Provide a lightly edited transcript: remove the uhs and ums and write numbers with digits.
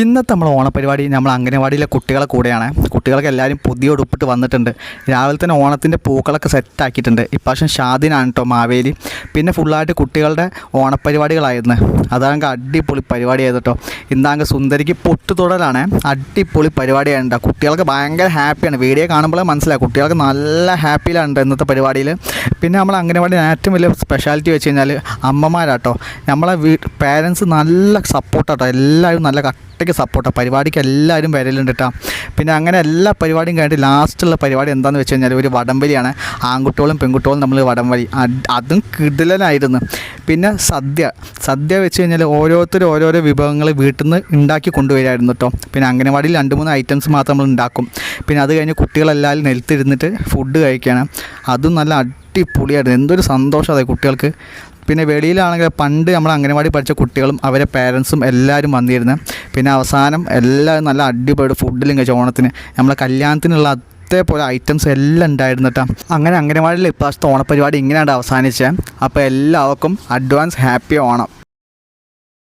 ഇന്നത്തെ നമ്മൾ ഓണപരിപാടി നമ്മൾ അംഗനവാടിയിലെ കുട്ടികളെ കൂടെയാണ്. കുട്ടികൾക്ക് എല്ലാവരും പുതിയ ഉടുപ്പിട്ട് വന്നിട്ടുണ്ട്. രാവിലെ തന്നെ ഓണത്തിൻ്റെ പൂക്കളൊക്കെ സെറ്റാക്കിയിട്ടുണ്ട്. ഇപ്രാവശ്യം ഷാദിനാണ് കേട്ടോ മാവേലി. പിന്നെ ഫുള്ളായിട്ട് കുട്ടികളുടെ ഓണപ്പരിപാടികളായിരുന്നു. അതാണെങ്കിൽ അടിപൊളി പരിപാടിയായിരുന്നു കേട്ടോ. ഇന്നാങ്കിൽ സുന്ദരിക്ക് പൊട്ടുതൊടലാണ്. അടിപൊളി പരിപാടിയാണ്. കുട്ടികൾക്ക് ഭയങ്കര ഹാപ്പിയാണ്. വീഡിയോ കാണുമ്പോഴേ മനസ്സിലാവും കുട്ടികൾക്ക് നല്ല ഹാപ്പിയിലാണ് ഇന്നത്തെ പരിപാടിയിൽ. പിന്നെ നമ്മൾ അംഗനവാടിയിൽ ഏറ്റവും വലിയ സ്പെഷ്യാലിറ്റി വെച്ച് കഴിഞ്ഞാൽ അമ്മമാരാട്ടോ. നമ്മളെ പേരൻസ് നല്ല സപ്പോർട്ടാട്ടോ. എല്ലാവരും നല്ല കട്ടയ്ക്ക് സപ്പോർട്ടാണ്. പരിപാടിക്ക് എല്ലാവരും വരലുണ്ട് കേട്ടോ. പിന്നെ അങ്ങനെ എല്ലാ പരിപാടിയും കഴിഞ്ഞിട്ട് ലാസ്റ്റുള്ള പരിപാടി എന്താണെന്ന് വെച്ച് കഴിഞ്ഞാൽ ഒരു വടംവലിയാണ്. ആൺകുട്ടികളും പെൺകുട്ടികളും നമ്മൾ വടംവലി, അതും കിടിലനായിരുന്നു. പിന്നെ സദ്യ വെച്ച് കഴിഞ്ഞാൽ ഓരോരുത്തരും ഓരോരോ വിഭവങ്ങൾ വീട്ടിൽ നിന്ന് ഉണ്ടാക്കി കൊണ്ടുവരായിരുന്നു കേട്ടോ. പിന്നെ അംഗനവാടിയിൽ 2-3 ഐറ്റംസ് മാത്രം നമ്മൾ ഉണ്ടാക്കും. പിന്നെ അത് കഴിഞ്ഞ് കുട്ടികളെല്ലാവരും നിലത്തിരുന്നിട്ട് ഫുഡ് കഴിക്കുകയാണ്. അതും നല്ല അടിപൊളിയായിരുന്നു. എന്തൊരു സന്തോഷമാണ് കുട്ടികൾക്ക്. പിന്നെ വെളിയിലാണെങ്കിൽ പണ്ട് നമ്മൾ അംഗനവാടി പഠിച്ച കുട്ടികളും അവരെ പേരൻസും എല്ലാവരും വന്നിരുന്നു. പിന്നെ അവസാനം എല്ലാവരും നല്ല അടിപൊളി ഫുഡിലും കഴിച്ചു. ഓണത്തിന് നമ്മളെ കല്യാണത്തിനുള്ള അതേപോലെ ഐറ്റംസ് എല്ലാം ഉണ്ടായിരുന്നു കേട്ടോ. അങ്ങനെ അംഗനവാടിയിൽ ഇപ്രാവശ്യത്തെ ഓണപ്പരിപാടി ഇങ്ങനെയാണ് അവസാനിച്ചത്. അപ്പോൾ എല്ലാവർക്കും അഡ്വാൻസ് ഹാപ്പി ഓണം.